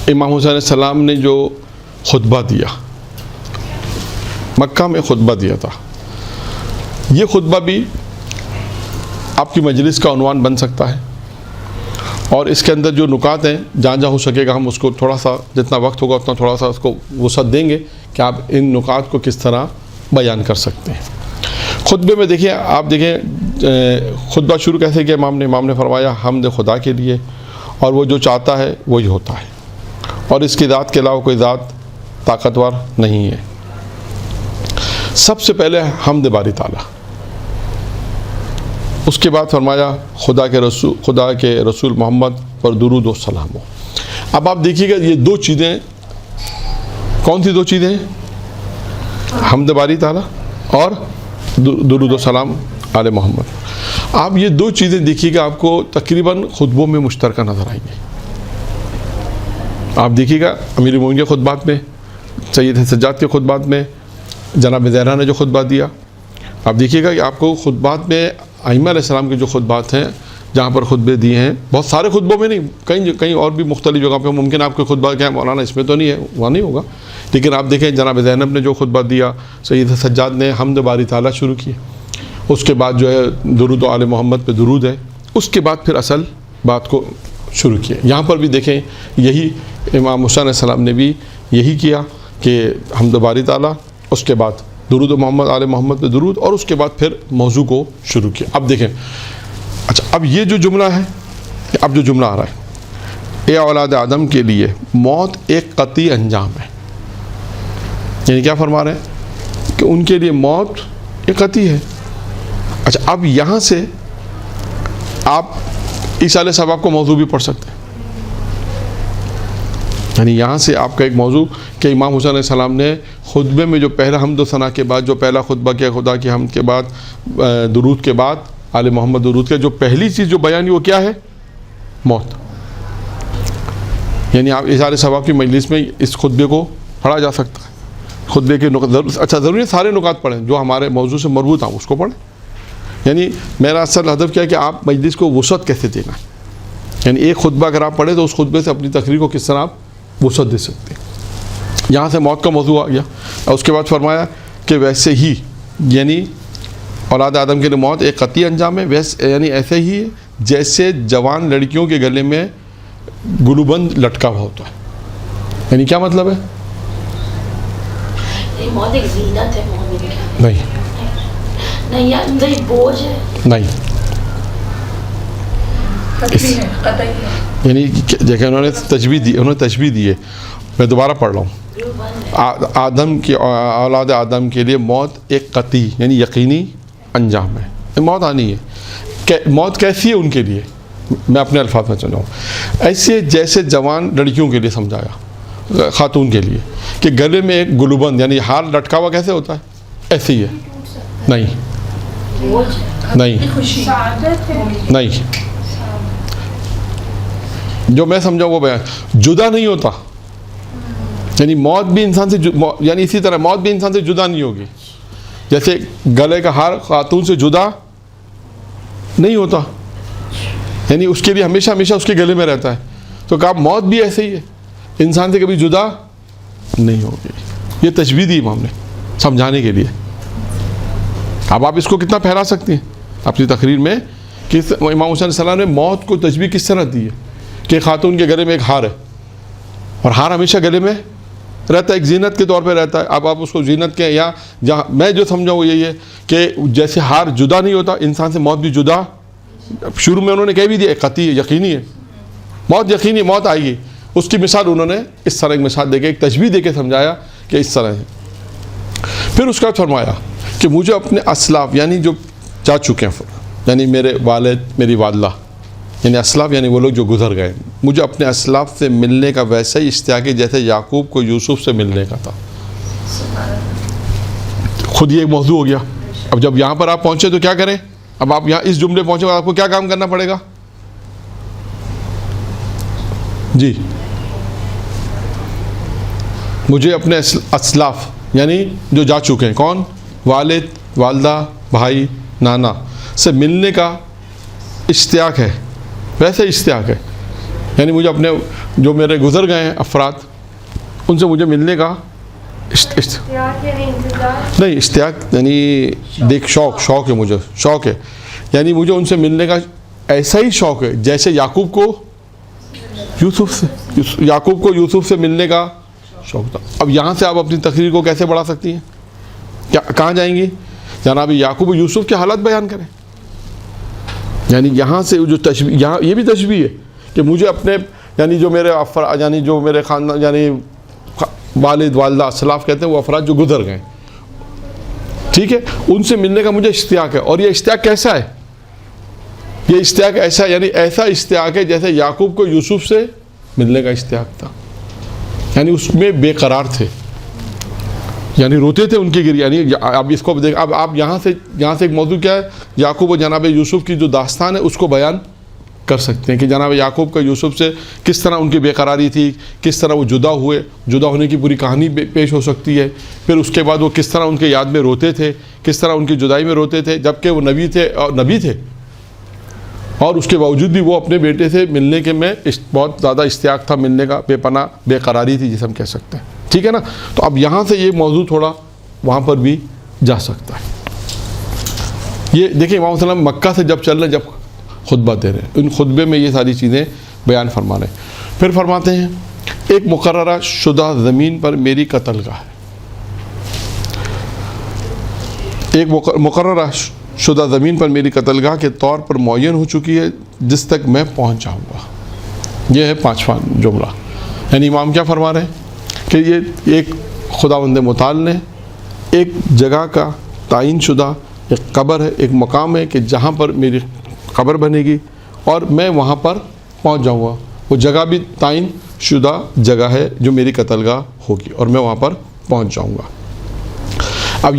امام حسین علیہ السلام نے جو خطبہ دیا، مکہ میں خطبہ دیا تھا، یہ خطبہ بھی آپ کی مجلس کا عنوان بن سکتا ہے، اور اس کے اندر جو نکات ہیں جہاں جہاں ہو سکے گا ہم اس کو تھوڑا سا، جتنا وقت ہوگا اتنا تھوڑا سا اس کو وسعت دیں گے کہ آپ ان نکات کو کس طرح بیان کر سکتے ہیں۔ خطبے میں دیکھیں، آپ دیکھیں خطبہ شروع کیسے کیا امام نے فرمایا حمد خدا کے لیے، اور وہ جو چاہتا ہے وہی ہوتا ہے، اور اس کی ذات کے علاوہ کوئی ذات طاقتور نہیں ہے۔ سب سے پہلے حمد باری تعالیٰ، اس کے بعد فرمایا خدا کے رسول محمد پر درود و سلام ہو۔ اب آپ دیکھیے گا یہ دو چیزیں کون سی دو چیزیں ہیں؟ حمد باری تعالیٰ اور درود و سلام آل محمد۔ آپ یہ دو چیزیں دیکھیے گا، آپ کو تقریباً خطبوں میں مشترکہ نظر آئیں گے۔ آپ دیکھیے گا امیر المومنین کے خطبات میں، سید سجاد کے خطبات میں، جناب زہرا نے جو خطبہ دیا، آپ دیکھیے گا کہ آپ کو خطبات میں ائمہ علیہ السلام کے جو خطبات ہیں جہاں پر خطبے دیے ہیں، بہت سارے خطبوں میں نہیں، کہیں اور بھی مختلف جگہ پہ ممکن آپ کو خطبہ کیا مولانا اس میں تو نہیں ہے، وہاں نہیں ہوگا، لیکن آپ دیکھیں جناب زینب نے جو خطبہ دیا، سید سجاد نے حمد باری تعالیٰ شروع کی، اس کے بعد جو ہے درود آل محمد پہ درود ہے، اس کے بعد پھر اصل بات کو شروع کیا۔ یہاں پر بھی دیکھیں یہی امام حسین علیہ السلام نے بھی یہی کیا کہ حمد باری تعالیٰ، اس کے بعد درود محمد آل محمد پہ درود، اور اس کے بعد پھر موضوع کو شروع کیا۔ اب دیکھیں، اچھا اب یہ جو جملہ ہے، اب جو جملہ آ رہا ہے، اے اولاد آدم کے لیے موت ایک قطعی انجام ہے، یعنی کیا فرما رہے ہیں کہ ان کے لیے موت ایک قطعی ہے۔ اچھا اب یہاں سے آپ عیسیٰ علیہ السلام کو موضوع بھی پڑھ سکتے ہیں، یعنی یہاں سے آپ کا ایک موضوع کہ امام حسین علیہ السلام نے خطبے میں جو پہلا حمد و ثنا کے بعد جو پہلا خطبہ کیا، خدا کی حمد کے بعد درود کے بعد آل محمد درود کے، جو پہلی چیز جو بیان ہوئی وہ کیا ہے؟ موت۔ یعنی آپ عیسیٰ علیہ السلام کی مجلس میں اس خطبے کو پڑھا جا سکتا ہے، خطبے کے نکات، اچھا ضروری ہے سارے نکات پڑھیں جو ہمارے موضوع سے مربوط ہیں اس کو پڑھیں، یعنی میرا اصل ہدف کیا ہے کہ آپ مجلس کو وسعت کیسے دینا ہے، یعنی ایک خطبہ اگر آپ پڑھیں تو اس خطبے سے اپنی تقریر کو کس طرح آپ وسعت دے سکتے ہیں۔ یہاں سے موت کا موضوع آ گیا، اور اس کے بعد فرمایا کہ ویسے ہی، یعنی اولاد آدم کے لیے موت ایک قطعی انجام ہے، یعنی ایسے ہی جیسے جوان لڑکیوں کے گلے میں گلوبند لٹکا ہوا ہوتا ہے۔ یعنی کیا مطلب ہے؟ موت ایک زینت ہے، نہیں نہیں بوجھ ہے، نہیں، یعنی دیکھیں انہوں نے تشبیہ دی ہے، میں دوبارہ پڑھ رہا ہوں، آدم کی اولاد آدم کے لیے موت ایک قطعی یعنی یقینی انجام ہے، موت آنی ہے۔ موت کیسی ہے ان کے لیے؟ میں اپنے الفاظ میں چلاؤں، ایسے جیسے جوان لڑکیوں کے لیے سمجھایا، خاتون کے لیے، کہ گلے میں ایک گلوبند یعنی ہار لٹکا ہوا کیسے ہوتا ہے، ایسے ہی ہے۔ نہیں نہیں نہیں، جو میں سمجھا وہ بیان، جدا نہیں ہوتا، یعنی موت بھی انسان سے یعنی اسی طرح موت بھی انسان سے جدا نہیں ہوگی، جیسے گلے کا ہار خاتون سے جدا نہیں ہوتا، یعنی اس کے لیے ہمیشہ ہمیشہ اس کے گلے میں رہتا ہے، تو کہا موت بھی ایسے ہی ہے، انسان سے کبھی جدا نہیں ہوگی۔ یہ تشبیہ دی امام نے سمجھانے کے لیے۔ اب آپ اس کو کتنا پھیلا سکتے ہیں اپنی تقریر میں کہ امام حسین علیہ السلام نے موت کو تشبیہ کس طرح دی ہے کہ خاتون کے گلے میں ایک ہار ہے، اور ہار ہمیشہ گلے میں رہتا ہے، ایک زینت کے طور پہ رہتا ہے۔ اب آپ اس کو زینت کے، یا جہاں میں جو سمجھا وہ یہی ہے کہ جیسے ہار جدا نہیں ہوتا، انسان سے موت بھی جدا، شروع میں انہوں نے کہہ بھی دیا قطعی ہے، یقینی ہے، موت یقینی، موت آئے گی۔ اس کی مثال انہوں نے اس طرح ایک مثال دے کے، ایک تشبیہ دے کے سمجھایا کہ اس طرح ہے۔ پھر اس کا فرمایا کہ مجھے اپنے اسلاف یعنی جو جا چکے ہیں، یعنی میرے والد، میری والدہ، یعنی اسلاف یعنی وہ لوگ جو گزر گئے، مجھے اپنے اسلاف سے ملنے کا ویسا ہی اشتیاق ہے جیسے یعقوب کو یوسف سے ملنے کا تھا۔ خود یہ ایک موضوع ہو گیا۔ اب جب یہاں پر آپ پہنچے تو کیا کریں؟ اب آپ یہاں اس جملے پہنچے آپ کو کیا کام کرنا پڑے گا؟ جی، مجھے اپنے اسلاف یعنی جو جا چکے ہیں، کون؟ والد، والدہ، بھائی، نانا سے ملنے کا اشتیاق ہے، ویسے اشتیاق ہے، یعنی مجھے اپنے जो मेरे गुजर गए हैं अफराद, उनसे मुझे मिलने का नहीं इश्तियाक यानी देख शौक़ है, मुझे शौक़ है, यानी मुझे उनसे मिलने का ऐसा ही शौक़ है जैसे याकूब को यूसुफ से मिलने का शौक़ था। अब यहाँ से आप अपनी तकरीर को कैसे बढ़ा सकती हैं? क्या कहाँ जाएंगी? जनाब याकूब यूसुफ के हालात बयान करें। यानी यहाँ से जो तशबीह, यहाँ ये भी तशबीह है कि मुझे अपने यानी जो मेरे ख़ानदान यानी वालिद वालदा असलाफ कहते हैं वो अफराद जो गुजर गए, ठीक है, उनसे मिलने का मुझे इश्तियाक है। और ये इश्तियाक कैसा है? ये इश्तियाक ऐसा यानी ऐसा इश्तियाक है जैसे याकूब को यूसुफ से मिलने का इश्तियाक था, यानी उसमें बेकरार थे, यानी रोते थे उनके गिर। यानी अब इसको देख, अब आप यहाँ से एक मौजू क्या है, याकूब और जनाब यूसुफ की जो दास्तान है उसको बयान कर सकते हैं कि जनाब याकूब का यूसुफ से किस तरह उनकी बेकरारी थी, किस तरह वो जुदा हुए, जुदा होने की पूरी कहानी पेश हो सकती है। फिर उसके बाद वो किस तरह उनके याद में रोते थे, किस तरह उनकी जुदाई में रोते थे, जबकि वो नबी थे और उसके बावजूद भी वो अपने बेटे से मिलने के में बहुत ज़्यादा इश्तियाक था, मिलने का बेपनाह बेकरारी थी जिसे हम कह सकते हैं, ठीक है ना। तो अब यहाँ से ये मौजू थोड़ा वहाँ पर भी जा सकता है। ये देखिए इमाम सल्लम मक्का से जब चल रहे, जब खुतबा दे रहे हैं, इन खुतबे में ये सारी चीज़ें बयान फरमा रहे हैं। फिर फरमाते हैं एक मुकर्ररा शुदा ज़मीन पर मेरी कत्लगाह है, एक मुकर्ररा शुदा ज़मीन पर मेरी कत्लगाह के तौर पर मुअय्यन हो चुकी है जिस तक मैं पहुँच जाऊँगा। यह है 5वां जुमला। यानी इमाम क्या फरमा रहे हैं कि ये एक खुदावंद मुताल ने एक जगह का तायीन शुदा एक कब्र है, एक मकाम है कि जहाँ पर मेरी कब्र बनेगी और मैं वहाँ पर पहुँच जाऊँगा। वो जगह भी तायीन शुदा जगह है जो मेरी कत्लगाह होगी और मैं वहाँ पर पहुँच जाऊँगा। अब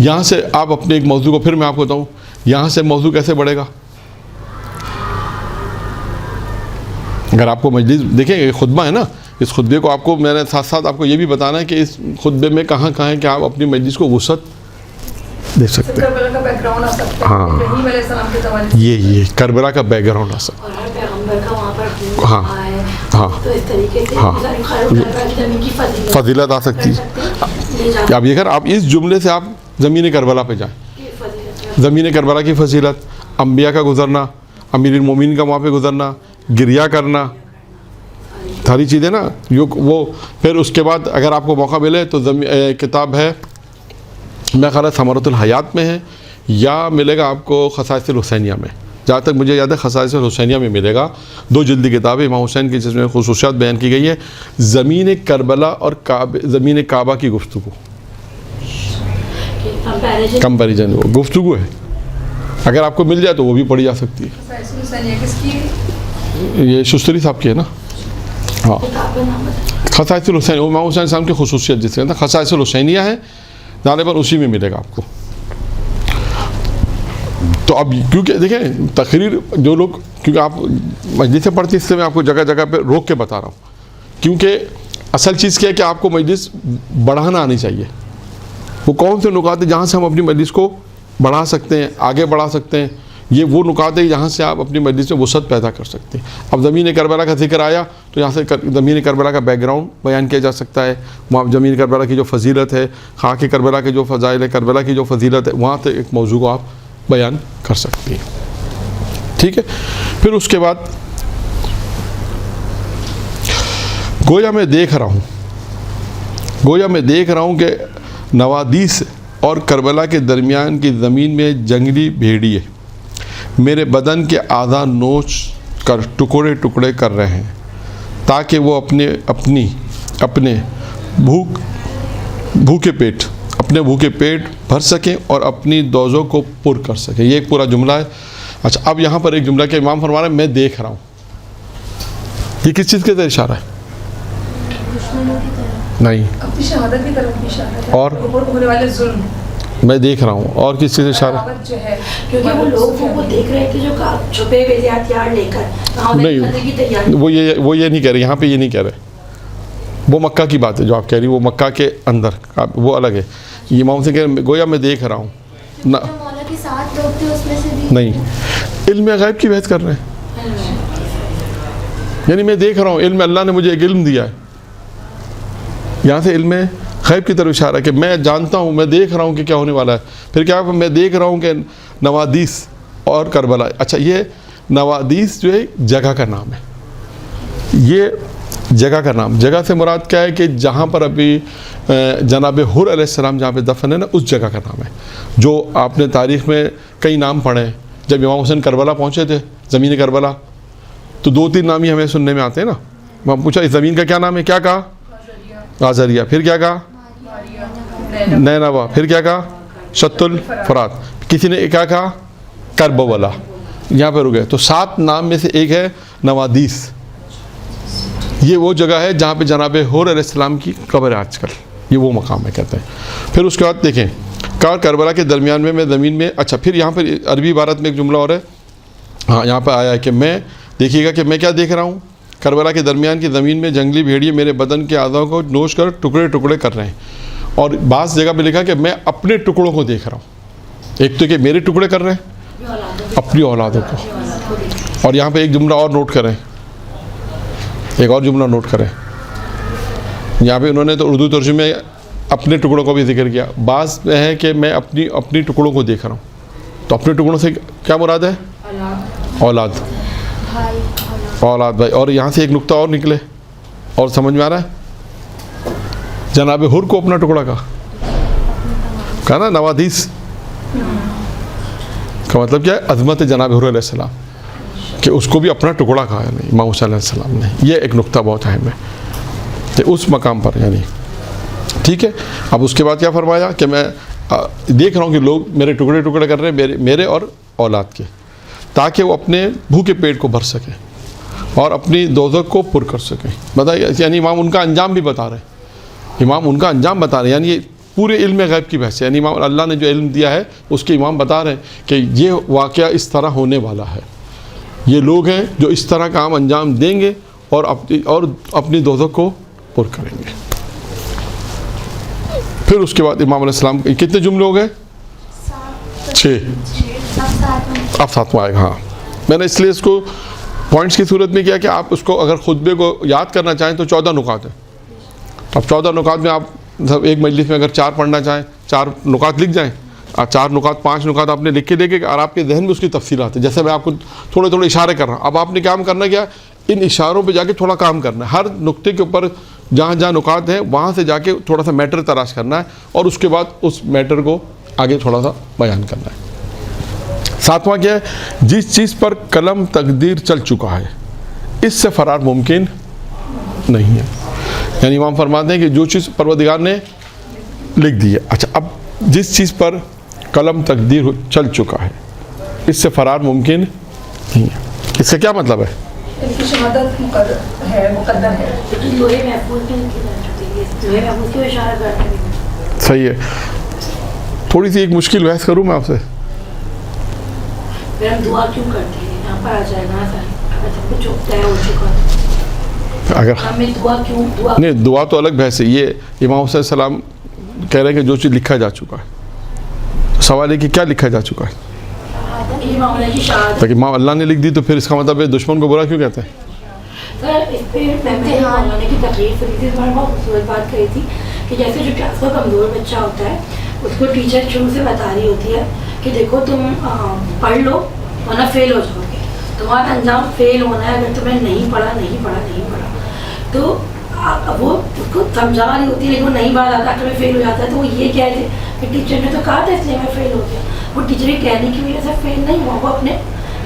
यहाँ से आप अपने एक मौजू को फिर मैं आपको बताऊँ, यहाँ से मौजू कैसे बढ़ेगा। अगर आपको मजलिस देखें, खुतबा है ना, इस खुतबे को आपको मैंने साथ साथ आपको ये भी बताना है कि इस खुतबे में कहाँ है कि आप अपनी मजलिस को वुसअत दे सकते हैं। करबला का बैकग्राउंड आ सकता है, हाँ, इब्राहीम अलैहिस्सलाम के ज़माने से ये करबला का बैकग्राउंड आ सकता और हर पैगंबर का वहाँ पर हाँ, आए, हाँ, तो इस तरीके से हाँ, ज़मीन की फजीलत आ सकती है। आप ये कर, आप इस जुमले से आप ज़मीन करबला पे जाएं, ज़मीन करबला की फजीलत, अम्बिया का गुज़रना, अमीरुल मोमिनीन का वहाँ पे गुज़रना, गिरिया करना, सारी चीज़ें ना वो। फिर उसके बाद अगर आपको मौका मिले तो किताब है मैं ख्याल समरतुल हयात में है या मिलेगा आपको खसाइसुल हुसैनिया में, जहाँ तक मुझे याद है खसाइसुल हुसैनिया में मिलेगा। 2 जल्दी किताब है इमाम हुसैन की जिसमें खुसूसियात बयान की गई है। ज़मीन करबला और ज़मीन काबा की गुफ्तगू, कंपैरिजन वो गुफ्तगू है, अगर आपको मिल जाए तो वो भी पढ़ी जा सकती है। ये शुस्तरी साहब की है ना, हाँ, खसाइसुल हुसैन, इमाम हुसैन साहब की खुसूसियत जिसके अंदर खसाइसुल हुसैनिया है, जाने पर उसी में मिलेगा आपको। तो अब क्योंकि देखें तकरीर जो लोग, क्योंकि आप मजलिस से पढ़ती, इससे मैं आपको जगह जगह पे रोक के बता रहा हूँ, क्योंकि असल चीज़ क्या है कि आपको मजलिस बढ़ाना आनी चाहिए। वो कौन से नुकात है जहाँ से हम अपनी मजलिस को बढ़ा सकते हैं, आगे बढ़ा सकते हैं, ये वो नुकात है जहाँ से आप अपनी मजलिस में वसअत पैदा कर सकते हैं। अब ज़मीन करबला का जिक्र आया तो यहाँ से ज़मीन करबला का बैकग्राउंड बयान किया जा सकता है, वहाँ ज़मीन करबला की जो फजीलत है, खाक करबला के जो फ़ज़ाइल है, करबला की जो फजीलत है, वहाँ से एक मौजू को आप बयान कर सकते हैं, ठीक है। फिर उसके बाद गोया मैं देख रहा हूँ कि नवादीस और करबला के दरमियान की ज़मीन में जंगली भेड़िए मेरे बदन के आधा नोच कर टुकड़े टुकड़े कर रहे हैं ताकि वो अपने भूखे पेट भर सकें और अपनी दोज़ों को पुर कर सकें। ये एक पूरा जुमला है। अच्छा, अब यहाँ पर एक जुमला के इमाम फरमा रहे हैं मैं देख रहा हूँ, ये किस चीज़ के तरफ इशारा है? नहीं, अपनी शहादत की तरफ इशारा है और होने वाले जुल्म मैं देख रहा हूँ, और किस चीज़ से इशारा? जो है क्योंकि वो लोग वो देख रहे थे जो छुपे हुए हथियार लेकर नहीं, वो ये नहीं कह रहे, यहाँ पे ये नहीं कह रहे, वो मक्का की बात है जो आप कह रही, वो मक्का के अंदर का वो अलग है। ये इमाम से कह रहे गोया मैं देख रहा हूँ ना, मौला के साथ लोग थे उसमें से भी नहीं, इल्म गैब की बहस कर रहे हैं। یعنی میں دیکھ رہا ہوں علم، اللہ نے مجھے ایک علم دیا ہے، یہاں سے علم غیب کی طرف اشارہ ہے کہ میں جانتا ہوں، میں دیکھ رہا ہوں کہ کیا ہونے والا ہے. پھر کیا میں دیکھ رہا ہوں کہ نوادیس اور کربلا. اچھا یہ نوادیس جو ہے جگہ کا نام ہے، یہ جگہ کا نام، جگہ سے مراد کیا ہے کہ جہاں پر ابھی جناب حر علیہ السلام جہاں پہ دفن ہے نا، اس جگہ کا نام ہے. جو آپ نے تاریخ میں کئی نام پڑھے ہیں. جب امام حسین کربلا پہنچے تھے، زمین کربلا، تو 2-3 نام ہی ہمیں سننے میں آتے ہیں نا. وہاں پوچھا اس زمین کا کیا نام ہے، کیا کہا؟ غازریہ. پھر کیا کہا؟ نینوا. پھر کیا کہا؟ شط الفرات. کسی نے کیا کہا؟ کربلا. یہاں پہ رکے. تو 7 نام میں سے ایک ہے نوادیس. یہ وہ جگہ ہے جہاں پہ جناب حور علیہ السلام کی قبر ہے آج کل. یہ وہ مقام ہے کہتے ہیں. پھر اس کے بعد دیکھیں کربلا کے درمیان میں زمین میں. اچھا پھر یہاں پہ عربی عبارت میں ایک جملہ اور ہے. ہاں یہاں پہ آیا ہے کہ میں، دیکھیے گا کہ میں کیا دیکھ رہا ہوں، کربلا کے درمیان کی زمین میں جنگلی بھیڑیے میرے بدن کے اعضاء کو نوچ کر ٹکڑے ٹکڑے کر رہے ہیں. اور بعض جگہ پہ لکھا کہ میں اپنے ٹکڑوں کو دیکھ رہا ہوں. ایک تو کہ میرے ٹکڑے کر رہے ہیں اپنی اولادوں کو. اور یہاں پہ ایک جملہ اور نوٹ کریں، ایک اور جملہ نوٹ کریں. یہاں پہ انہوں نے تو اردو ترجمے اپنے ٹکڑوں کو بھی ذکر کیا. بعض میں ہے کہ میں اپنی ٹکڑوں کو دیکھ رہا ہوں. تو اپنے ٹکڑوں سے کیا مراد ہے؟ اولاد، اولاد بھائی. اور یہاں سے ایک نقطہ اور نکلے اور سمجھ میں آ رہا ہے. جناب حر کو اپنا ٹکڑا کہا نا. نوادیس کا مطلب کیا ہے؟ عظمت جناب حر علیہ السلام، کہ اس کو بھی اپنا ٹکڑا کہا ہے امام حسین علیہ السلام نے. یہ ایک نقطہ بہت اہم ہے کہ اس مقام پر یعنی ٹھیک ہے. اب اس کے بعد کیا فرمایا کہ میں دیکھ رہا ہوں کہ لوگ میرے ٹکڑے ٹکڑے کر رہے ہیں میرے اور اولاد کے، تاکہ وہ اپنے بھوکے پیٹ کو بھر سکیں اور اپنی دوزخ کو پر کر سکیں. بتائیے یعنی امام ان کا انجام بھی بتا رہے ہیں. امام ان کا انجام بتا رہے ہیں. یعنی یہ پورے علم غیب کی بحث ہے. یعنی امام اللہ نے جو علم دیا ہے اس کے امام بتا رہے ہیں کہ یہ واقعہ اس طرح ہونے والا ہے. یہ لوگ ہیں جو اس طرح کام انجام دیں گے اور اپنی دوزخ کو پر کریں گے. پھر اس کے بعد امام علیہ السلام کتنے جملے ہو گئے؟ 6. اب 7واں آئے گا. ہاں میں نے اس لیے اس کو پوائنٹس کی صورت میں کیا کہ آپ اس کو اگر خطبے کو یاد کرنا چاہیں تو 14 نکات ہیں. اب 14 نکات میں آپ ایک مجلس میں اگر 4 پڑھنا چاہیں 4 نکات لکھ جائیں. 4 نکات 5 نکات آپ نے لکھ کے دیکھے اور آپ کے ذہن میں اس کی تفصیلات ہیں. جیسے میں آپ کو تھوڑے تھوڑے اشارے کر رہا ہوں. اب آپ نے کام کرنا کیا؟ ان اشاروں پہ جا کے تھوڑا کام کرنا ہے. ہر نقطے کے اوپر جہاں جہاں نکات ہیں وہاں سے جا کے تھوڑا سا میٹر تلاش کرنا ہے اور اس کے بعد اس میٹر کو آگے تھوڑا سا بیان کرنا ہے. 7واں کیا ہے؟ جس چیز پر قلم تقدیر چل چکا ہے اس سے فرار ممکن نہیں ہے. یعنی امام فرماتے ہیں کہ جو چیز پروردگار نے لکھ دی ہے. اچھا اب جس چیز پر قلم تقدیر چل چکا ہے اس سے فرار ممکن نہیں ہے. اس کا کیا مطلب ہے؟ ان کی شہادت مقدر ہے. لوہے محفوظ کو اشارہ کرتے ہیں. صحیح ہے. تھوڑی سی ایک مشکل بحث کروں میں آپ سے. پھر ہم دعا کیوں کرتے ہیں؟ یہاں پر آ جائے گا اگر سب کچھ ہوتا ہے ہو چکا اگر ہمیں دعا کیوں؟ نہیں دعا تو الگ بحث ہے. یہ امام حسین السلام کہہ رہے ہیں کہ جو چیز لکھا جا چکا ہے. سوال ہے کہ کیا لکھا جا چکا ہے؟ تاکہ امام اللہ نے لکھ دی تو پھر اس کا مطلب ہے دشمن کو برا کیوں کہتے ہیں؟ سر اس پہ میں مولانا کی تقریر سے بہت خوبصورت بات کہی تھی کہ جیسے جو کلاس کا کمزور بچہ ہوتا ہے اس کو ٹیچر شروع سے بتا رہی ہوتی ہے کہ دیکھو تم پڑھ لو ورنہ فیل ہو جاؤ گے. تمہارا انجام فیل ہونا ہے اگر تمہیں نہیں پڑھا. تو وہ اس کو سمجھا رہی ہوتی ہے لیکن وہ نہیں بات آتا تمہیں فیل ہو جاتا ہے. تو وہ یہ کہہ دے کہ ٹیچر نے تو کہا تھا اس لیے میں فیل ہو گیا. وہ ٹیچر کے کہنے کی وجہ سے فیل نہیں ہوا, وہ اپنے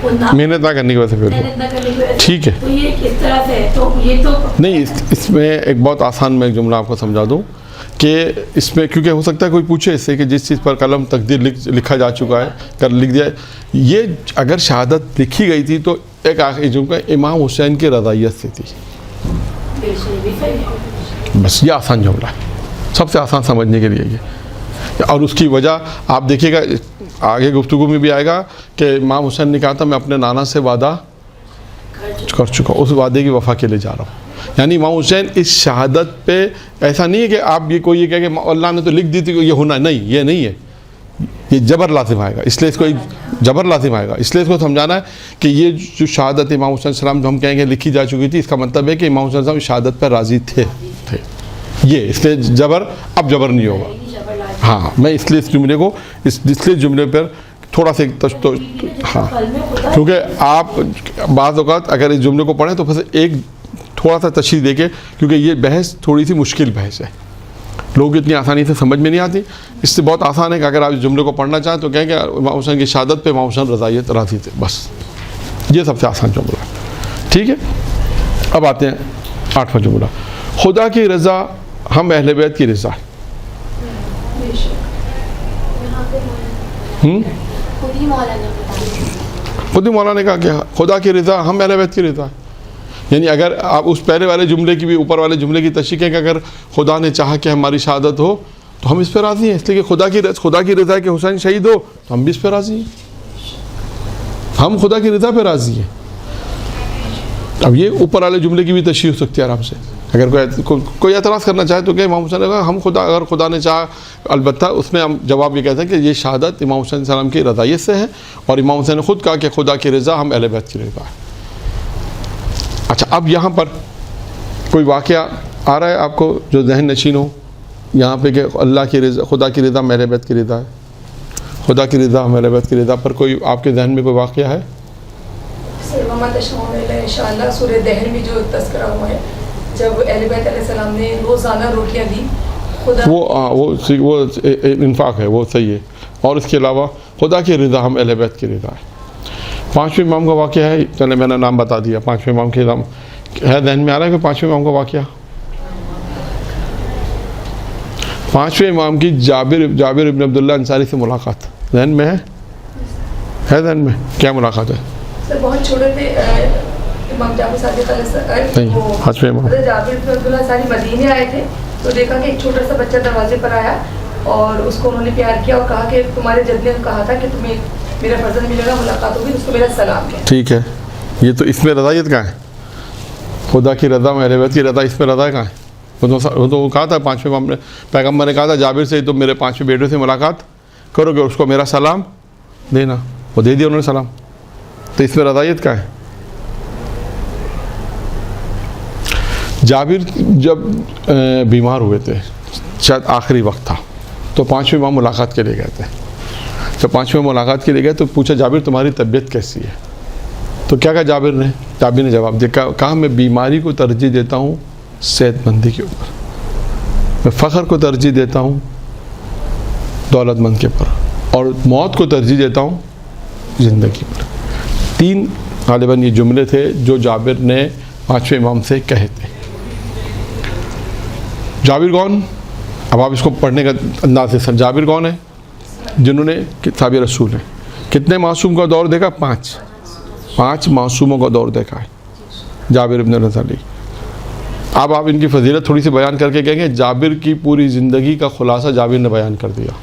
محنت نہ کرنے کی وجہ سے فیل ہوا. ٹھیک ہے, تو یہ کس طرح سے ہے. تو یہ تو نہیں, اس میں ایک بہت آسان میں ایک جملہ آپ کو سمجھا دوں کہ اس میں کیونکہ ہو سکتا ہے کوئی پوچھے اس سے کہ جس چیز پر قلم تقدیر لکھا جا چکا ہے کر لکھ دیا ہے, یہ اگر شہادت لکھی گئی تھی تو ایک آخری جملہ امام حسین کی رضائیت سے تھی. بس یہ آسان جملہ ہے, سب سے آسان سمجھنے کے لیے یہ. اور اس کی وجہ آپ دیکھیے گا آگے گفتگو میں بھی آئے گا کہ امام حسین نے کہا تھا میں اپنے نانا سے وعدہ کر چکا, اس وعدے کی وفا کے لیے جا رہا ہوں. یعنی امام حسین اس شہادت پہ ایسا نہیں ہے کہ آپ یہ کوئی یہ کہہ کہ اللہ نے تو لکھ دی تھی کہ یہ ہونا, نہیں, یہ نہیں ہے, یہ جبر لازم آئے گا. اس لیے اس کو जबर लाजिम आएगा। इसलिए इसको समझाना है कि ये जो शहादत इमाम हुसैन सलाम जो हम कहेंगे लिखी जा चुकी थी, इसका मतलब है कि इमाम हुसैन सलाम शहादत पर राज़ी थे ये, इसलिए जबर अब जबर नहीं होगा। हाँ, मैं इसलिए इस जुमले को इसलिए जुमले पर थोड़ा सा हाँ, क्योंकि आप बाज़ औक़ात अगर इस जुमले को पढ़ें तो फिर एक थोड़ा सा तशरीह देके, क्योंकि ये बहस थोड़ी सी मुश्किल बहस है, लोग इतनी आसानी से समझ में नहीं आती। इससे बहुत आसान है कि अगर आप इस जुमले को पढ़ना चाहें तो कहेंगे इमाम हुसैन की शहादत पे इमाम हुसैन रज़ायत राज़ी थे, बस ये सबसे आसान जुमला है। ठीक है, अब आते हैं 8वां जुमला, खुदा की रज़ा हम अहले बैत की रज़ा। खुद ही मौलाना ने कहा क्या, खुदा की रज़ा हम अहले बैत की रज़ा। यानी अगर आप उस पहले वाले जुमले की भी ऊपर वाले जुमले की तशरीह करें कि अगर खुदा ने चाहा कि हमारी शहादत हो तो हम इस पर राज़ी हैं, इसलिए कि खुदा की रज़ा कि हुसैन शहीद हो तो हम भी इस पर राज़ी हैं, हम खुदा की रज़ा पर राज़ी हैं। अब ये ऊपर वाले जुमले की भी तशरीह हो सकती है आराम से। अगर कोई एतराज़ करना चाहे तो क्या इमाम हुसैन का हम अगर खुदा ने चाहा, अलबत्ता उसमें हम जवाब ये कहते हैं कि ये शहादत इमाम हुसैन सलाम की रज़ायत से है और इमाम हुसैन ने खुद कहा कि खुदा की रज़ा हम अहले बैत की रज़ा है। अच्छा, अब यहाँ पर कोई वाक़या आ रहा है आपको जो जहन नशीन हो यहाँ पे कि अल्लाह की रज़ा, खुदा की रज़ा अहले बैत की रज़ा है, खुदा की रज़ा अहले बैत की रज़ा पर कोई आपके जहन में कोई वाक़या है? इंशाअल्लाह सूरह दहर में जो तज़किरा हुआ है, जब अहले बैत अलैहिस्सलाम ने रोज़ाना रोटियाँ दी, खुदा वो इन्फाक है, वो सही है। और इसके अलावा खुदा की रज़ा हम अहले बैत की रज़ा है। 5वें इमाम का वाक़या है, चले मैंने नाम बता दिया। 5वें इमाम के नाम है जहन में आ रहा है कि 5वें इमाम का वाक़या? 5वें इमाम की जाबिर इब्न अब्दुल्लाह अंसारी से मुलाकात जहन में है जहन में? क्या मुलाकात है? सर बहुत छोटे थे इमाम जाबिर सादिक नहीं, 5वें इमाम जाबिर इब्न अब्दुल्लाह अंसारी मदीने आए थे तो देखा कि एक छोटा सा बच्चा दरवाजे पर आया और उसको उन्होंने प्यार किया और कहा कि तुम्हारे जद ने कहा था कि तुम्हें मेरा फर्जंद मिलेगा, मुलाकात होगी, उसको मेरा सलाम है। ठीक है, ये तो इसमें रज़ायत कहाँ है? खुदा की रज़ा में अहले बैत की रज़ा, इसमें रज़ा कहाँ है? वो तो कहा था 5वें इमाम ने, पैगम्बर ने कहा था जाबिर से तुम मेरे 5वें बेटे से मुलाकात करोगे, उसको मेरा सलाम देना, वो दे दिया उन्होंने सलाम। तो इसमें रज़ायत कहाँ है? जाबिर जब बीमार हुए थे, शायद आखिरी वक्त था, तो 5वें इमाम मुलाकात के लिए गए थे। जब 5वें मुलाकात के लिए गए तो पूछा जाबिर तुम्हारी तबीयत कैसी है? तो क्या कहा जाबिर ने जवाब दिया, कहा मैं बीमारी को तरजीह देता हूँ सेहतमंदी के ऊपर, मैं फ़ख्र को तरजीह देता हूँ दौलतमंद के ऊपर, और मौत को तरजीह देता हूँ ज़िंदगी पर। 3 गालिबन ये जुमले थे जो जाबिर ने 5वें इमाम से कहे थे। जाबिर कौन? अब आप इसको पढ़ने का अंदाज से सर, जाबिर कौन है? जिन्होंने किताब रसूल है। कितने मासूम का दौर देखा? 5 मासूमों का दौर देखा है जाबिर इब्न रज़ाली। अब आप इनकी फजीलत थोड़ी सी बयान करके कहेंगे जाबिर की पूरी ज़िंदगी का खुलासा जाबिर ने बयान कर दिया।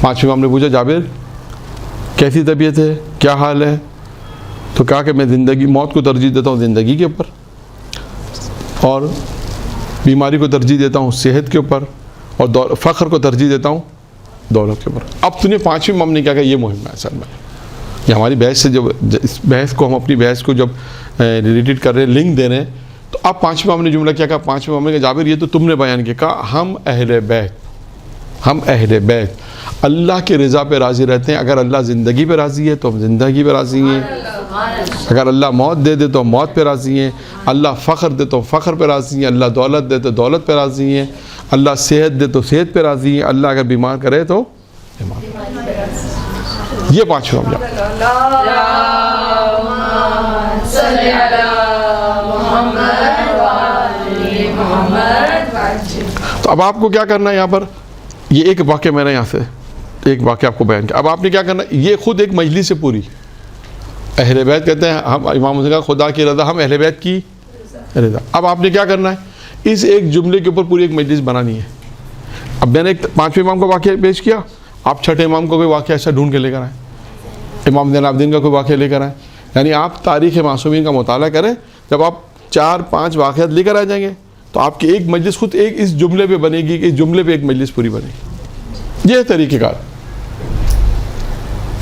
5वें इमाम ने पूछा जाबिर कैसी तबीयत है, क्या हाल है? तो कहा कि मैं मौत को तरजीह देता हूँ ज़िंदगी के ऊपर, और बीमारी को तरजीह देता हूँ सेहत के ऊपर, और फ़ख्र को तरजीह देता हूँ दौलत के ऊपर। अब तूने 5वें इमाम ने क्या कहा, ये मुहिम है असल में। ये हमारी बहस से जब इस बहस को हम अपनी बहस को जब रिलेटेड कर रहे हैं, लिंक दे रहे हैं, तो अब 5वें इमाम ने जुमला क्या कहा? 5वें इमाम ने कहा जाबिर ये तो तुमने बयान किया, कहा हम अहले बैत अल्लाह के रज़ा पे राज़ी रहते हैं। अगर अल्लाह ज़िंदगी पे राज़ी है तो हम ज़िंदगी पे राज़ी हैं, अगर अल्लाह मौत दे दे तो हम मौत पे राज़ी हैं, अल्लाह फ़ख्र दे तो फ़ख्र पे राज़ी हैं, अल्लाह दौलत दे तो दौलत पे राज़ी हैं, अल्लाह सेहत दे तो सेहत पे राज़ी हैं, अल्लाह अगर बीमार करे तो बीमार। ये 5वें इमाम। तो अब आपको क्या करना है यहाँ पर? ये एक वाक़या मैंने यहाँ से एक वाक़या आपको बयान किया। अब आपने क्या करना है? ये खुद एक मजलिस से पूरी अहले बैत कहते हैं, हम इमाम हुसैन का खुदा की रज़ा हम अहले बैत की रज़ा। अब आपने क्या करना है? इस एक जुमले के ऊपर पूरी एक मजलिस बनानी है। अब मैंने एक 5वें इमाम का वाक़या पेश किया, आप 6ठे इमाम का कोई वाक़या ऐसा ढूंढ के लेकर आए, इमाम ज़ैन आबिदीन का कोई वाक़या लेकर आए। यानी आप तारीख़ मासूमीन का मुताला करें, जब आप 4-5 वाक़यात लेकर आ जाएंगे तो आपकी एक मजलिस खुद एक इस जुमले पे बनेगी, इस जुमले पे एक मजलिस पूरी बनेगी। ये है तरीक़ेकार,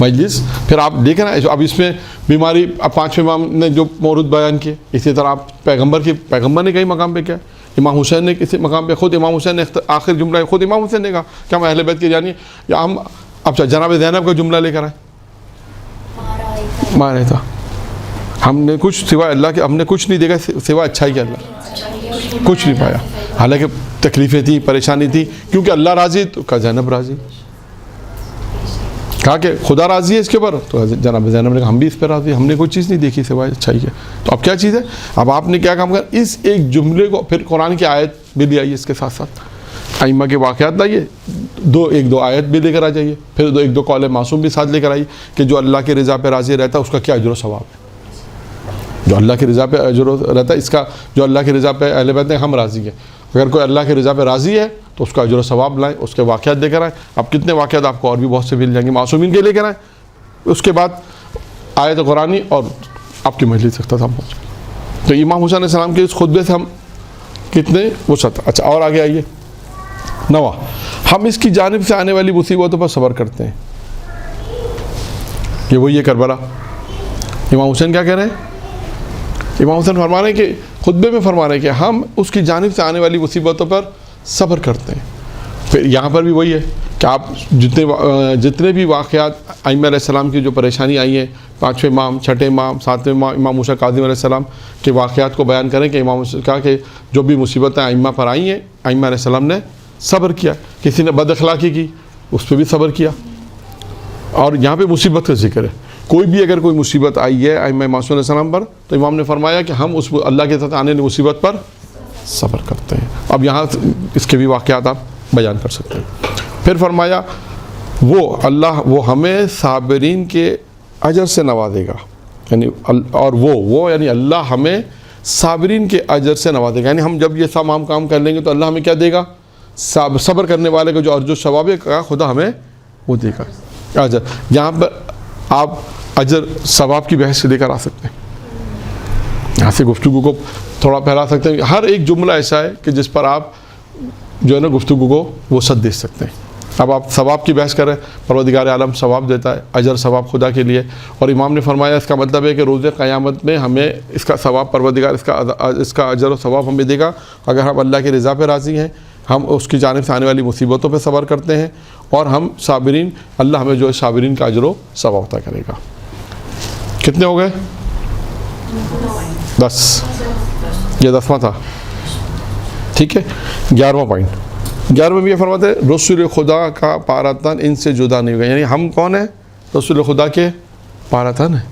मजलिस। फिर आप देखें ना, अब इसमें बीमारी, अब पाँचवें इमाम ने जो मौरूद बयान किए, इसी तरह आप पैगंबर ने कई मकाम पे क्या, इमाम हुसैन ने किसी मकाम पे, ख़ुद इमाम हुसैन ने आखिर जुमला खुद इमाम हुसैन ने कहा कि हम अहले बैत के जानिए, या हम अब जनाब ज़ैनब का जुमला लेकर आए, मारे था हमने कुछ सिवाय अल्लाह के, हमने कुछ नहीं देखा सिवाय अच्छाई के, अल्लाह कुछ नहीं पाया। हालांकि तकलीफ़ें थी, परेशानी थी, क्योंकि अल्लाह राज़ी तो कहा ज़ैनब राज़ी, कहा कि खुदा राज़ी है इसके ऊपर, तो जनाब ज़ैनब ने कहा हम भी इस पर राज़ी, हमने कोई चीज़ नहीं देखी सिवाय अच्छाई के। तो अब क्या चीज़ है, अब आपने क्या काम कर, इस एक जुमले को, फिर कुरान की आयत भी ले आइए इसके साथ साथ, आइम्मा के वाक़यात लाइए, एक दो आयत भी लेकर आ जाइए, फिर एक दो कौल मासूम भी साथ लेकर आइए कि जो अल्लाह की रज़ा पे राज़ी रहता है उसका क्या अजर सवाब है, जो अल्लाह की रज़ा पे अजर रहता है इसका, जो अल्लाह की रज़ा पे अहले बैत हैं हम राज़ी हैं, अगर कोई अल्लाह की रज़ा पे राज़ी है तो उसका अजर सवाब लाएँ, उसके वाक़यात लेकर आएँ। अब कितने वाक़यात आपको और भी बहुत से मिल जाएंगे मासूमीन के लेकर आएँ, उसके बाद आयत कुरानी और आपकी मजलिस इख्तिताम हो जाए। तो इमाम हुसैन अलैहिस्सलाम के इस खुतबे से हम कितने वसअत। अच्छा और आगे आइए, 9, हम इसकी जानिब से आने वाली मुसीबतों पर सब्र करते हैं। ये वही है करबला। इमाम हुसैन क्या कह रहे हैं, इमाम हुसैन फरमा रहे हैं कि खुतबे में फरमा रहे हैं कि हम उसकी जानिब से आने वाली मुसीबतों पर सब्र करते हैं। फिर यहाँ पर भी वही है कि आप जितने भी वाक़यात आइम्मा अलैहिस्सलाम की जो परेशानी आई है, 5वें इमाम, 6ठे इमाम, 7वें इमाम, इमाम मूसा काज़िम अलैहिस्सलाम के वाक़यात को बयान करें कि इमाम मूसा कहा कि जो भी मुसीबतें आइम्मा पर आई हैं, आइम्मा अलैहिस्सलाम ने सब्र किया, किसी ने बदअखलाक़ी की उस पर भी सब्र किया। और यहाँ पे मुसीबत का जिक्र है, कोई भी अगर कोई मुसीबत आई है आइम्मा मासूम अलैहिस्सलाम पर, तो इमाम ने फरमाया कि हम उस अल्लाह के साथ आने वाली मुसीबत पर सब्र करते हैं। अब यहाँ इसके भी वाक़यात आप बयान कर सकते हैं। फिर फरमाया वो अल्लाह वो हमें साबिरीन के अजर से नवाजेगा, यानी और वो यानी अल्लाह हमें साबिरीन के अजर से नवाजेगा, यानी हम जब ये तमाम काम कर लेंगे तो अल्लाह हमें क्या देगा, सब्र करने वाले को जो अर्जुन सवाब है का खुदा हमें वो देगा अजर। यहाँ पर आप अजर सवाब की बहस से लेकर आ सकते हैं, यहाँ से गुफ्तगू को थोड़ा फैला सकते हैं। हर एक जुमला ऐसा है कि जिस पर आप जो है ना गुफ्तगू को वो सद दे सकते हैं। अब आप सवाब की बहस करें, परवरदिगार आलम सवाब देता है, अजर सवाब खुदा के लिए, और इमाम ने फरमाया इसका मतलब है कि रोज़ क़यामत में हमें इसका सवाब परवरदिगार इसका अजर और सवाब हमें देगा अगर हम अल्लाह की रज़ा पे राज़ी हैं, हम उसकी जानिब से आने वाली मुसीबतों पर सब्र करते हैं, और हम साबिरीन, अल्लाह हमें जो है साबिरीन का अजर व सवाब अता करेगा। कितने हो गए, 10, ये 10वां था, ठीक है। 11वां पॉइंट, 11वें में ये फरमाते हैं रसूल खुदा का पारातन इनसे जुदा नहीं होगा, यानी हम कौन है, रसूल खुदा के पारातन है।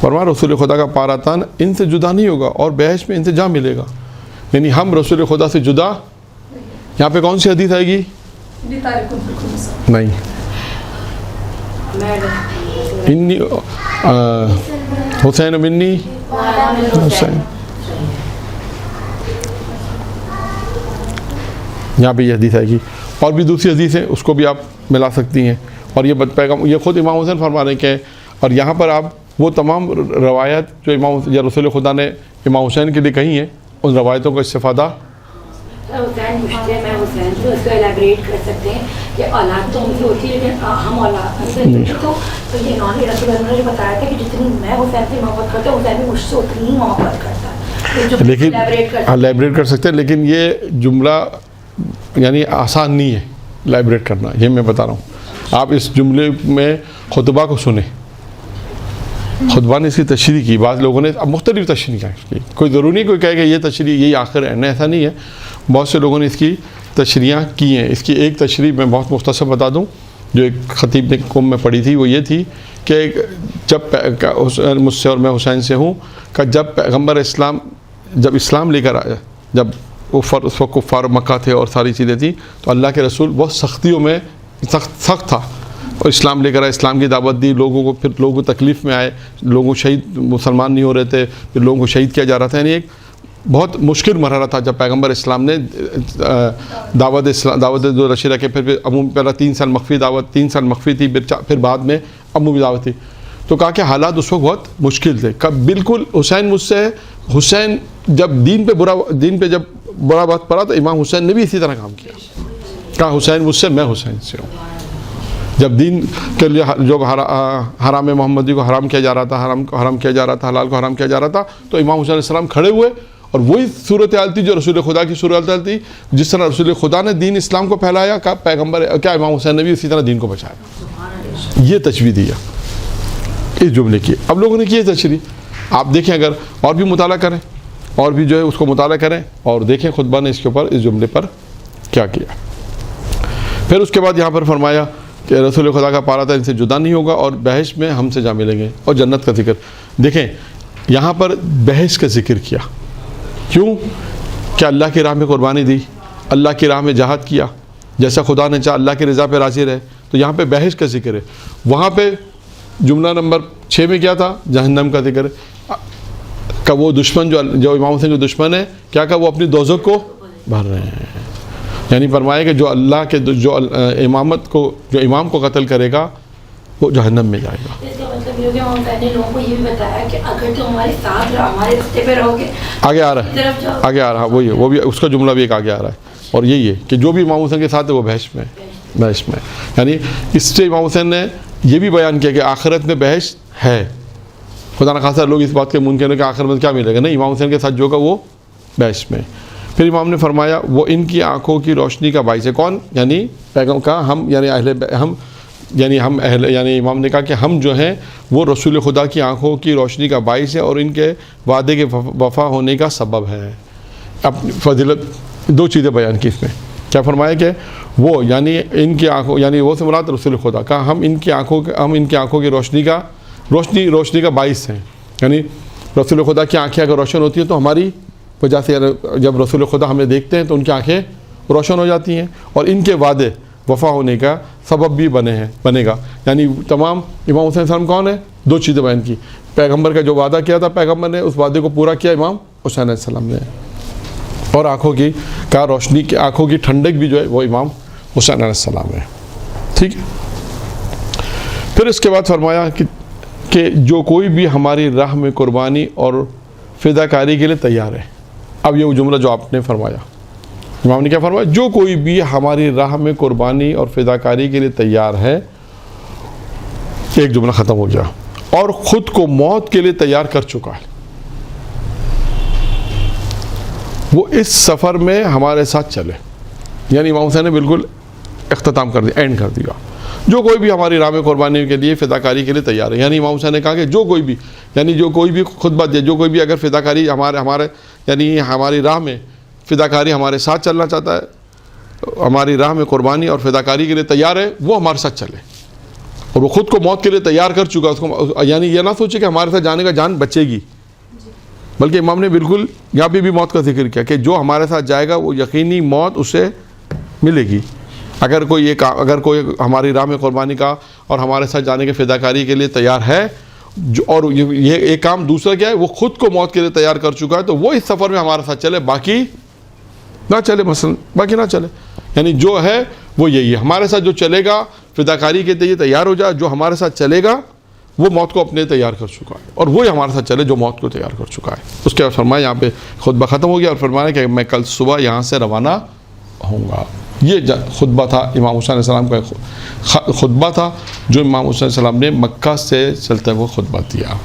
फरमा रसूल खुदा का पारातन इनसे जुदा नहीं होगा और बहश में इनसे जा मिलेगा, यानी हम रसूल खुदा से जुदा। यहाँ पे कौन सी हदीस आएगी, नहीं, इन्नी हुसैन मिन्नी हुसैन, यहाँ पे ये हदीस आएगी, और भी दूसरी हदीस है उसको भी आप मिला सकती हैं। और ये पैगाम ये ख़ुद इमाम हुसैन फरमा रहे हैं। और यहाँ पर आप वो तमाम रवायत जो इमाम या रसूल खुदा ने इमाम हुसैन के लिए कही हैं, उन रवायतों का इस्तेफ़ादा हुसैन तो इसको एलैबोरेट कर सकते हैं कि औलाद तो उनकी होती है, लेकिन हम औलाद तो ये नॉन रसूल ने बताया था कि जितनी मैं हुसैन से मोहब्बत करता हूँ हुसैन भी मुझसे उतनी ही मोहब्बत करता है। लेकिन एलैबोरेट कर सकते हैं, लेकिन ये जुमला यानी आसान नहीं है एलैबोरेट करना, ये मैं बता रहा हूँ। आप इस जुमले में खुतबा को सुने, खुतबा ने इसकी तशरीह की, बाद लोगों ने अब मुख्तलिफ तशरीह की, कोई ज़रूरी नहीं कोई कहे कि ये तशरीह यही आखिर है, नहीं ऐसा नहीं है, बहुत से लोगों ने इसकी तशरीह की हैं। इसकी एक तशरीह मैं बहुत मुख्तसर बता दूँ जो एक ख़तीब ने कौम में पढ़ी थी, वो ये थी कि जब मुझसे और मैं हुसैन से हूँ कि जब पैगम्बर इस्लाम जब इस्लाम लेकर आया, जब उस वक्त कुफ़ार मक्का थे और सारी चीज़ें थी, तो अल्लाह के रसूल बहुत सख्तियों में सख्त था और इस्लाम लेकर आए, इस्लाम की दावत दी लोगों को, फिर लोगों तकलीफ़ में आए, लोगों शहीद मुसलमान नहीं हो रहे थे, फिर लोगों को शहीद किया जा रहा था, यानी एक बहुत मुश्किल मरहला था जब पैगम्बर इस्लाम ने दावत जो रशी रखे, फिर अमूम पहला 3 साल मख्फी दावत, 3 साल मख्फी थी, फिर बाद में अमूमी दावत थी। तो कहा कि हालात उस वक्त बहुत मुश्किल थे, कब बिल्कुल हुसैन मुझसे है, हुसैन जब दीन पे जब बुरा बात पड़ा तो इमाम हुसैन ने भी इसी तरह काम किया, कहा हुसैन मुझसे मैं हुसैन से हूँ। جب دین کے لیے جو حرام محمدی کو حرام کیا جا رہا تھا، حرام کو حرام کیا جا رہا تھا، حلال کو حرام کیا جا رہا تھا، تو امام حسین علیہ السلام کھڑے ہوئے، اور وہی صورتحال تھی جو رسول خدا کی صورتحال تھی. جس طرح رسول خدا نے دین اسلام کو پھیلایا، کیا پیغمبر کیا امام حسین نے بھی اسی طرح دین کو بچایا. یہ تشریح دیا اس جملے کی. اب لوگوں نے کی تشریح، آپ دیکھیں، اگر اور بھی مطالعہ کریں اور بھی جو ہے اس کو مطالعہ کریں اور دیکھیں خطبہ نے اس کے اوپر، اس جملے پر کیا کیا. پھر اس کے بعد یہاں پر فرمایا کہ رسول خدا کا پارا تھا ان سے جدا نہیں ہوگا اور بحث میں ہم سے جا ملیں گے، اور جنت کا ذکر. دیکھیں یہاں پر بحث کا ذکر کیا، کیوں کہ اللہ کی راہ میں قربانی دی، اللہ کی راہ میں جہاد کیا جیسا خدا نے چاہا، اللہ کی رضا پہ راضی رہے. تو یہاں پہ بحث کا ذکر ہے. وہاں پہ جملہ نمبر 6 میں کیا تھا؟ جہنم کا ذکر ہے کہ وہ دشمن جو امام حسین جو دشمن ہے، کیا کہ وہ اپنی دوزخ کو بھر رہے ہیں. یعنی فرمایا کہ جو اللہ کے جو امامت کو، جو امام کو قتل کرے گا وہ جہنم میں جائے گا. اس کا مطلب یہ ہو گیا امام حسین نے لوگوں کو یہ بھی بتایا کہ اگر تم ہمارے ساتھ رہو، ہمارے راستے پہ رہو گے، آگے آ رہا ہے، آگے آ رہا ہے، وہی ہے، وہ بھی اس کا جملہ بھی ایک آگے آ رہا ہے. اور یہی ہے کہ جو بھی امام حسین کے ساتھ ہے وہ بحث میں، بحث میں. یعنی اس سے امام حسین نے یہ بھی بیان کیا کہ آخرت میں بحث ہے. خدا نہ خاصا لوگ اس بات کے منکر ہیں کہ آخرت میں کیا ملے گا، نہیں، امام حسین کے ساتھ جو ہوگا وہ بحث میں. پھر امام نے فرمایا وہ ان کی آنکھوں کی روشنی کا باعث ہے. کون؟ یعنی پیغام کا ہم، یعنی یعنی امام نے کہا کہ ہم جو ہیں وہ رسول خدا کی آنکھوں کی روشنی کا باعث ہے اور ان کے وعدے کے وفا ہونے کا سبب ہے. اپنی فضیلت دو چیزیں بیان کی اس میں. کیا فرمایا کہ وہ یعنی ان کی آنکھوں، یعنی وہ سے مراد رسول خدا کا، ہم ان کی آنکھوں کی روشنی کا باعث ہیں. یعنی رسول خدا کی آنکھیں اگر روشن ہوتی ہیں تو ہماری وجہ سے، جب رسول خدا ہمیں دیکھتے ہیں تو ان کی آنکھیں روشن ہو جاتی ہیں، اور ان کے وعدے وفا ہونے کا سبب بھی بنے گا. یعنی تمام امام حسین السلام کون ہے؟ دو چیزیں بیان کی. پیغمبر کا جو وعدہ کیا تھا پیغمبر نے، اس وعدے کو پورا کیا امام حسین علیہ السلام نے. اور آنکھوں کی ٹھنڈک بھی جو ہے وہ امام حسین علیہ السلام ہے. ٹھیک ہے. پھر اس کے بعد فرمایا کہ جو کوئی بھی ہماری راہ میں قربانی اور فداکاری کے لیے تیار ہے. اب یہ جملہ جو آپ نے فرمایا، امام نے کیا فرمایا؟ جو کوئی بھی ہماری راہ میں قربانی اور فداکاری کے لیے تیار ہے. ایک جملہ ختم ہو گیا. اور خود کو موت کے لیے تیار کر چکا ہے. وہ اس سفر میں ہمارے ساتھ چلے. یعنی امام حسین نے بالکل اختتام کر دیا، اینڈ کر دیا. جو کوئی بھی ہماری راہ میں قربانی کے لیے فداکاری کے لیے تیار ہے. یعنی امام حسین نے کہا کہ جو کوئی بھی، یعنی جو کوئی بھی خطبہ دے، جو کوئی بھی اگر فداکاری ہمارے یعنی ہماری راہ میں فداکاری ہمارے ساتھ چلنا چاہتا ہے، ہماری راہ میں قربانی اور فداکاری کے لیے تیار ہے، وہ ہمارے ساتھ چلے. اور وہ خود کو موت کے لیے تیار کر چکا. اس کو یعنی یہ نہ سوچے کہ ہمارے ساتھ جانے کا جان بچے گی، بلکہ امام نے بالکل یہاں پہ بھی موت کا ذکر کیا کہ جو ہمارے ساتھ جائے گا وہ یقینی موت اسے ملے گی. اگر کوئی ہماری راہ میں قربانی کا اور ہمارے ساتھ جانے کے فداکاری کے لیے تیار ہے، اور یہ ایک کام دوسرا کیا ہے، وہ خود کو موت کے لیے تیار کر چکا ہے، تو وہ اس سفر میں ہمارے ساتھ چلے، باقی نہ چلے. مثلا باقی نہ چلے. یعنی جو ہے وہ یہی ہے، ہمارے ساتھ جو چلے گا فداکاری کے لیے تیار ہو جائے. جو ہمارے ساتھ چلے گا وہ موت کو اپنے تیار کر چکا ہے، اور وہی ہمارے ساتھ چلے جو موت کو تیار کر چکا ہے. اس کے بعد فرمایا، یہاں پہ خطبہ ختم ہو گیا اور فرمایا کہ میں کل صبح یہاں سے روانہ ہوں گا. یہ خطبہ تھا امام حسین علیہ السلام کا خطبہ تھا جو امام حسین علیہ السلام نے مکہ سے چلتے ہوئے خطبہ دیا.